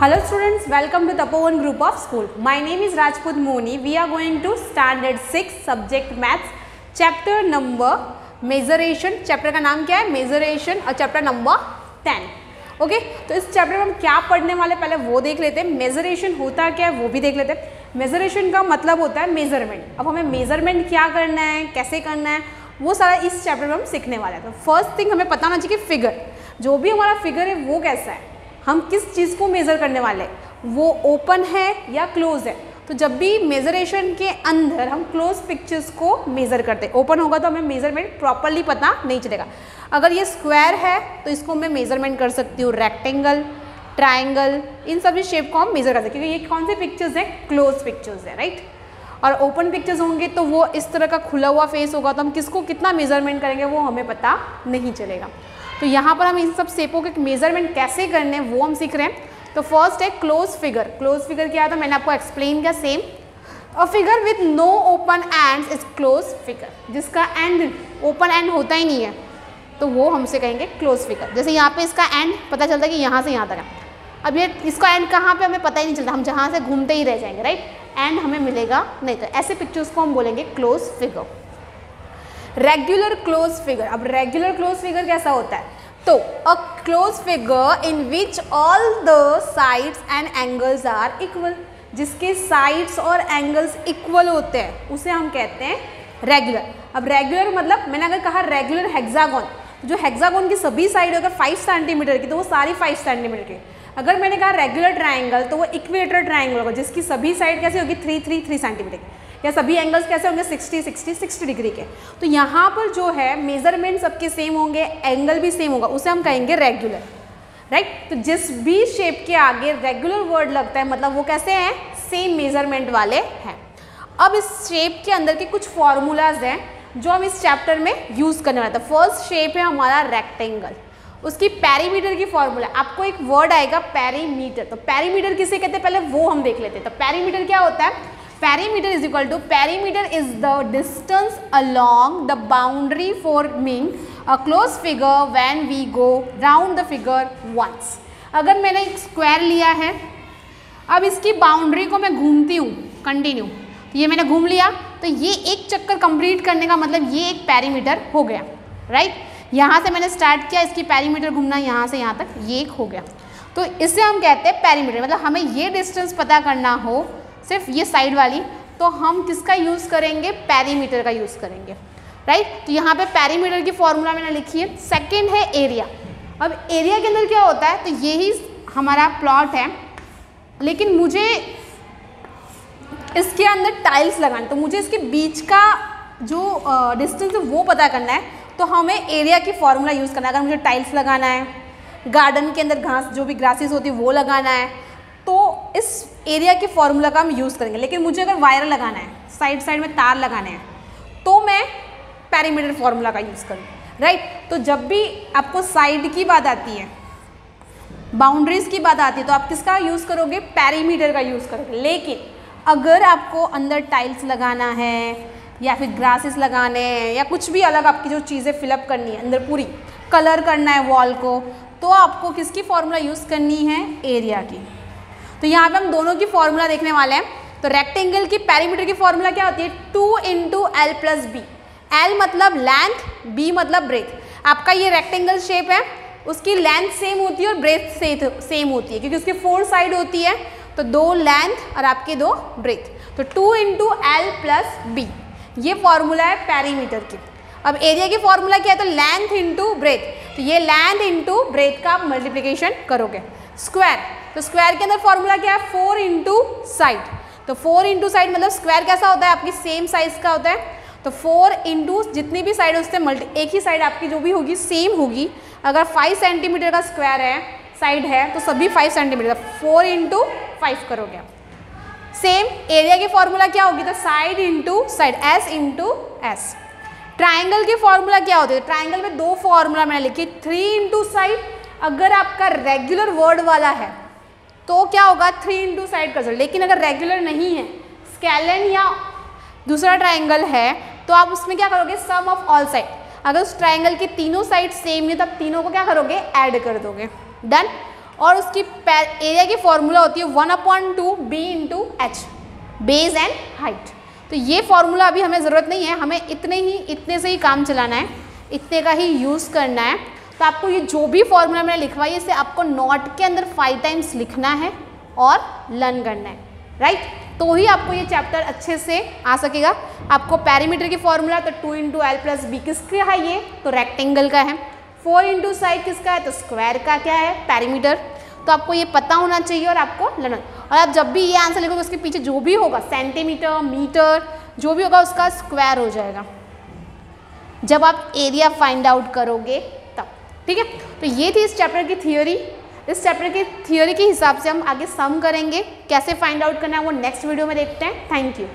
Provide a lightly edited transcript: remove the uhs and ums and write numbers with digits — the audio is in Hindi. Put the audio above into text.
Hello students, welcome to Tapovan Group of School. My name is Rajput Moni. We are going to Standard 6 Subject Maths, Chapter number Measuration. Chapter का नाम क्या है? Measuration और Chapter number 10. ओके तो इस चैप्टर में हम क्या पढ़ने वाले पहले वो देख लेते हैं. मेजरेशन होता क्या है वो भी देख लेते हैं. मेजरेशन का मतलब होता है मेजरमेंट. अब हमें मेजरमेंट क्या करना है, कैसे करना है, वो सारा इस चैप्टर में हम सीखने वाले हैं. तो फर्स्ट थिंग हमें पता होना चाहिए कि फिगर, जो भी हमारा फिगर है वो कैसा है, हम किस चीज़ को मेज़र करने वाले हैं, वो ओपन है या क्लोज है. तो जब भी मेजरेशन के अंदर हम क्लोज पिक्चर्स को मेज़र करते हैं, ओपन होगा तो हमें मेजरमेंट प्रॉपरली पता नहीं चलेगा. अगर ये स्क्वायर है तो इसको मैं मेजरमेंट कर सकती हूँ. रेक्टेंगल, ट्राइंगल, इन सभी शेप को हम मेज़र कर सकते हैं क्योंकि ये कौन से पिक्चर्स हैं, क्लोज पिक्चर्स है, राइट. और ओपन पिक्चर्स होंगे तो वो इस तरह का खुला हुआ फेस होगा तो हम किसको कितना मेजरमेंट करेंगे वो हमें पता नहीं चलेगा. तो यहाँ पर हम इन सब शेपों के मेजरमेंट कैसे करने हैं वो हम सीख रहे हैं. तो फर्स्ट है क्लोज फिगर. क्लोज फिगर क्या है तो मैंने आपको एक्सप्लेन किया same. A figure with no open ends is close figure. जिसका एंड ओपन एंड होता ही नहीं है तो वो हमसे कहेंगे क्लोज फिगर. जैसे यहाँ पे इसका एंड पता चलता है कि यहाँ से यहाँ तक है. अब ये इसका एंड कहाँ पे हमें पता ही नहीं चलता, हम जहाँ से घूमते ही रह जाएंगे, राइट. एंड हमें मिलेगा नहीं. तो ऐसे पिक्चर्स को हम बोलेंगे close figure. Regular close figure. अब रेगुलर क्लोज फिगर कैसा होता है तो a close figure in which all the sides and angles are equal. जिसके साइड्स और एंगल्स इक्वल होते हैं उसे हम कहते हैं रेगुलर. अब रेगुलर मतलब मैंने अगर कहा रेगुलर हेक्सागोन, जो हेक्सागोन की सभी साइड होगा 5 सेंटीमीटर की तो वो सारी 5 सेंटीमीटर की. अगर मैंने कहा रेगुलर ट्राइंगल तो वो इक्वेटर ट्राइंगल होगा जिसकी सभी साइड कैसे होगी 3 सेंटीमीटर की, या सभी एंगल्स कैसे होंगे 60 डिग्री के. तो यहाँ पर जो है मेजरमेंट सबके सेम होंगे, एंगल भी सेम होगा, उसे हम कहेंगे रेगुलर, राइट. तो जिस भी शेप के आगे रेगुलर वर्ड लगता है मतलब वो कैसे हैं, सेम मेजरमेंट वाले हैं. अब इस शेप के अंदर के कुछ फॉर्मूलाज हैं जो हम इस चैप्टर में यूज़ करने वाले हैं. फर्स्ट शेप है हमारा रेक्टेंगल. उसकी पेरीमीटर की फॉर्मूला, आपको एक वर्ड आएगा पेरीमीटर. तो पेरीमीटर किसे कहते हैं पहले वो हम देख लेते हैं. तो पेरीमीटर क्या होता है, perimeter is equal to, perimeter is the distance along the boundary forming a closed figure when we go round the figure once. अगर मैंने एक स्क्वायर लिया है, अब इसकी बाउंड्री को मैं घूमती हूँ कंटिन्यू, तो ये मैंने घूम लिया तो ये एक चक्कर कंप्लीट करने का मतलब ये एक पेरीमीटर हो गया, राइट. यहाँ से मैंने स्टार्ट किया, इसकी पेरीमीटर घूमना यहाँ से यहाँ तक, ये एक हो गया. तो इसे हम कहते हैं पेरीमीटर. मतलब हमें ये डिस्टेंस पता करना हो सिर्फ ये साइड वाली तो हम किसका यूज़ करेंगे, पेरीमीटर का यूज़ करेंगे, राइट. तो यहाँ पे पेरीमीटर की फॉर्मूला मैंने लिखी है. सेकंड है एरिया. अब एरिया के अंदर क्या होता है तो यही हमारा प्लॉट है लेकिन मुझे इसके अंदर टाइल्स लगाना, तो मुझे इसके बीच का जो डिस्टेंस है वो पता करना है तो हमें एरिया की फॉर्मूला यूज़ करना है. अगर मुझे टाइल्स लगाना है, गार्डन के अंदर घास जो भी ग्रासेस होती है वो लगाना है तो इस एरिया की फॉर्मूला का हम यूज़ करेंगे. लेकिन मुझे अगर वायर लगाना है, साइड में तार लगाने हैं तो मैं पेरीमीटर फॉर्मूला का यूज़ करूँ, राइट. तो जब भी आपको साइड की बात आती है, बाउंड्रीज की बात आती है तो आप किसका यूज़ करोगे, पेरीमीटर का यूज़ करोगे. लेकिन अगर आपको अंदर टाइल्स लगाना है या फिर ग्रासेस लगाने हैं या कुछ भी अलग आपकी जो चीज़ें फिलअप करनी है अंदर, पूरी कलर करना है वॉल को, तो आपको किसकी फॉर्मूला यूज़ करनी है, एरिया की. तो यहाँ पे हम दोनों की फॉर्मूला देखने वाले हैं. तो रेक्टेंगल की पेरीमीटर की फॉर्मूला क्या होती है, 2 × L + B. L मतलब लेंथ, B मतलब ब्रेथ. आपका ये रेक्टेंगल शेप है, उसकी लेंथ सेम होती है और ब्रेथ सेम होती है क्योंकि उसकी 4 साइड होती है तो 2 लेंथ और आपके 2 ब्रेथ. तो 2 × L + B ये फॉर्मूला है पेरीमीटर की. अब एरिया की फॉर्मूला क्या है तो लेंथ इंटू ब्रेथ. तो ये लेंथ इंटू ब्रेथ का मल्टीप्लिकेशन करोगे. स्क्वायर, तो स्क्वायर के अंदर फॉर्मूला क्या है, 4 × साइड. तो 4 × साइड मतलब स्क्वायर कैसा होता है, आपकी सेम साइज का होता है. तो 4 × जितनी भी साइड उससे एक ही साइड आपकी जो भी होगी सेम होगी. अगर 5 सेंटीमीटर का स्क्वायर है, साइड है तो सभी 5 सेंटीमीटर, 4 × 5 करोगे. सेम एरिया की फॉर्मूला क्या होगी तो side into side, S × S. Triangle की फॉर्मूला क्या होती है, ट्राइंगल में 2 फॉर्मूला मैंने लिखी, 3 × साइड. अगर आपका रेगुलर वर्ड वाला है तो क्या होगा 3 × साइड कर सकते. लेकिन अगर रेगुलर नहीं है, स्केलन या दूसरा ट्राइंगल है तो आप उसमें क्या करोगे, सम ऑफ ऑल साइड. अगर उस ट्राइंगल की तीनों साइड सेम है तब तीनों को क्या करोगे, ऐड कर दोगे. डन. और उसकी एरिया की फॉर्मूला होती है 1/2 b into H, base and height. तो ये फॉर्मूला अभी हमें ज़रूरत नहीं है, हमें इतने से ही काम चलाना है, इतने का ही यूज़ करना है। तो आपको ये जो भी फॉर्मूला मैंने लिखवाई है इसे आपको नोट के अंदर 5 टाइम्स लिखना है और लर्न करना है, राइट। तो ही आपको ये चैप्टर अच्छे से आ सकेगा। आपको पैरीमीटर की फॉर्मूला तो 2 इंटू एल प्लस बी किसका है, ये तो रेक्टेंगल का है। 4 इंटू साइड किसका है, तो स्क्वायर का क्या है, पैरीमीटर। तो आपको ये पता होना चाहिए और आपको लर्न। और आप जब भी ये आंसर लिखोगे उसके पीछे जो भी होगा सेंटीमीटर, मीटर, जो भी होगा उसका स्क्वायर हो जाएगा जब आप एरिया फाइंड आउट करोगे तब, ठीक है। तो ये थी इस चैप्टर की थियोरी। इस चैप्टर की थियोरी के हिसाब से हम आगे सम करेंगे, कैसे फाइंड आउट करना है वो नेक्स्ट वीडियो में देखते हैं। Thank you.